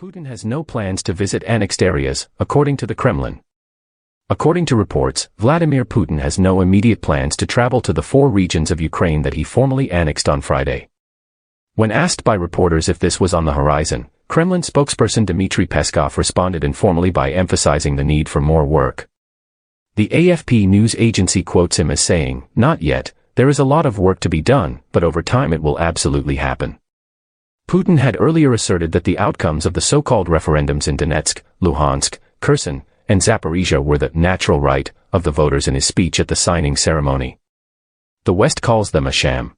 Putin has no plans to visit annexed areas, according to the Kremlin. According to reports, Vladimir Putin has no immediate plans to travel to the 4 regions of Ukraine that he formally annexed on Friday. When asked by reporters if this was on the horizon, Kremlin spokesperson Dmitry Peskov responded informally by emphasizing the need for more work. The AFP news agency quotes him as saying, "Not yet, there is a lot of work to be done, but over time it will absolutely happen." Putin had earlier asserted that the outcomes of the so-called referendums in Donetsk, Luhansk, Kherson, and Zaporizhia were the natural right of the voters in his speech at the signing ceremony. The West calls them a sham.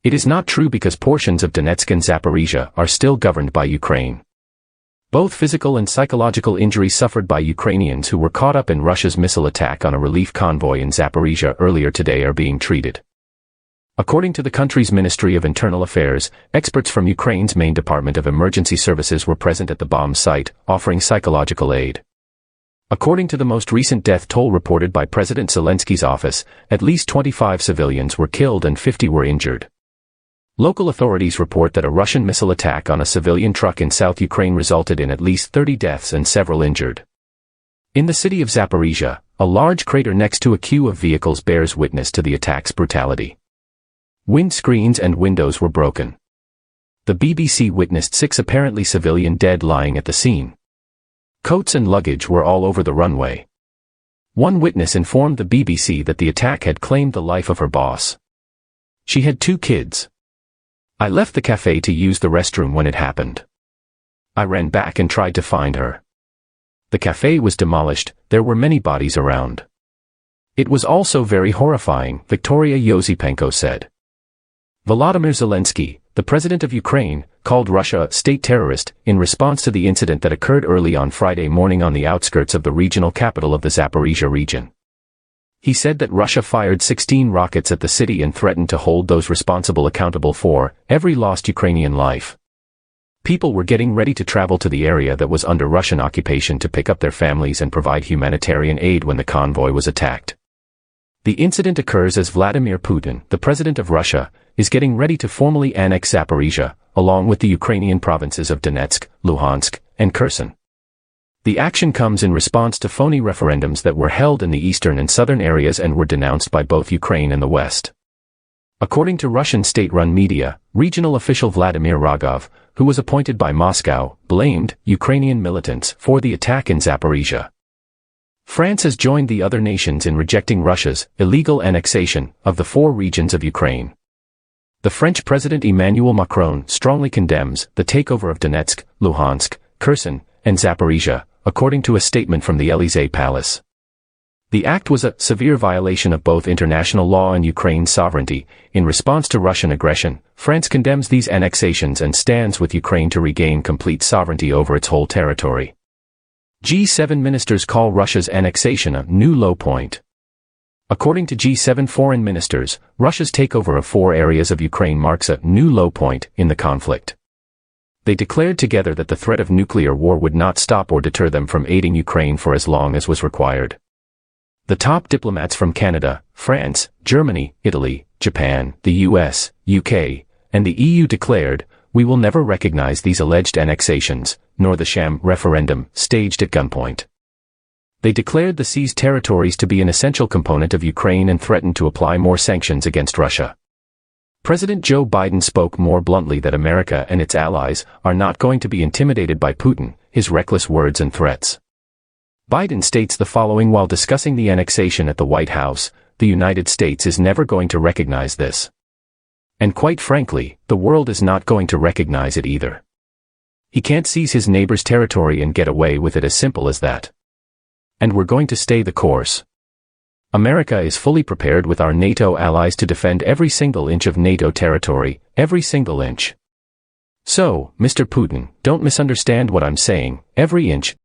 It is not true because portions of Donetsk and Zaporizhia are still governed by Ukraine. Both physical and psychological injuries suffered by Ukrainians who were caught up in Russia's missile attack on a relief convoy in Zaporizhia earlier today are being treated. According to the country's Ministry of Internal Affairs, experts from Ukraine's main Department of Emergency Services were present at the bomb site, offering psychological aid. According to the most recent death toll reported by President Zelensky's office, at least 25 civilians were killed and 50 were injured. Local authorities report that a Russian missile attack on a civilian truck in South Ukraine resulted in at least 30 deaths and several injured. In the city of Zaporizhia, a large crater next to a queue of vehicles bears witness to the attack's brutality. Windscreens and windows were broken. The BBC witnessed 6 apparently civilian dead lying at the scene. Coats and luggage were all over the runway. One witness informed the BBC that the attack had claimed the life of her boss. She had 2 kids. "I left the cafe to use the restroom when it happened. I ran back and tried to find her. The cafe was demolished, there were many bodies around. It was also very horrifying," Victoria Yosipenko said. Volodymyr Zelensky, the president of Ukraine, called Russia a state terrorist in response to the incident that occurred early on Friday morning on the outskirts of the regional capital of the Zaporizhia region. He said that Russia fired 16 rockets at the city and threatened to hold those responsible accountable for every lost Ukrainian life. People were getting ready to travel to the area that was under Russian occupation to pick up their families and provide humanitarian aid when the convoy was attacked. The incident occurs as Vladimir Putin, the president of Russia, is getting ready to formally annex Zaporizhia, along with the Ukrainian provinces of Donetsk, Luhansk, and Kherson. The action comes in response to phony referendums that were held in the eastern and southern areas and were denounced by both Ukraine and the West. According to Russian state-run media, regional official Vladimir Rogov, who was appointed by Moscow, blamed Ukrainian militants for the attack in Zaporizhia. France has joined the other nations in rejecting Russia's illegal annexation of the 4 regions of Ukraine. The French President Emmanuel Macron strongly condemns the takeover of Donetsk, Luhansk, Kherson, and Zaporizhia, according to a statement from the Élysée Palace. The act was a severe violation of both international law and Ukraine's sovereignty. In response to Russian aggression, France condemns these annexations and stands with Ukraine to regain complete sovereignty over its whole territory. G7 ministers call Russia's annexation a new low point. According to G7 foreign ministers, Russia's takeover of 4 areas of Ukraine marks a new low point in the conflict. They declared together that the threat of nuclear war would not stop or deter them from aiding Ukraine for as long as was required. The top diplomats from Canada, France, Germany, Italy, Japan, the US, UK, and the EU declared, "We will never recognize these alleged annexations, nor the sham referendum staged at gunpoint." They declared the seized territories to be an essential component of Ukraine and threatened to apply more sanctions against Russia. President Joe Biden spoke more bluntly that America and its allies are not going to be intimidated by Putin, his reckless words and threats. Biden states the following while discussing the annexation at the White House: "The United States is never going to recognize this. And quite frankly, the world is not going to recognize it either. He can't seize his neighbor's territory and get away with it as simple as that. And we're going to stay the course. America is fully prepared with our NATO allies to defend every single inch of NATO territory, every single inch. So, Mr. Putin, don't misunderstand what I'm saying, every inch,